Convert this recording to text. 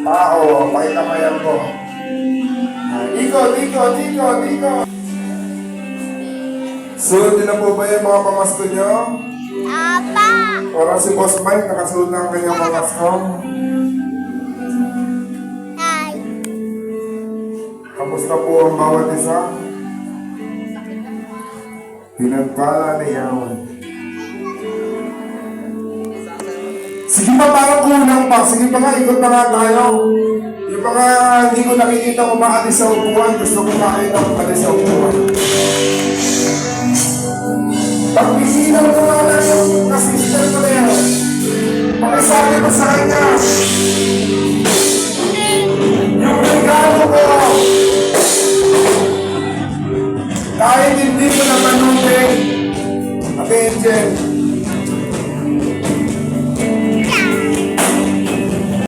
Oo, pakikamayan ko. Diko. Sunod din na po ba yung mga pamasko nyo? Apa! Parang si Boss Mike, nakasunod na ang kanyang pamasko. Hi! Kamusta po ang bawat isa? Pinagpala na yan. Sige pa, parang kulang pa. Sige pa nga, ikot pa nga tayo. Yung mga hindi ko nakikita kumakalis sa upuan, gusto ko makita kumakalis sa upuan. Pag-isinan ko nga lang yung kasister ko na yan. Pakisabi ko sa kanya,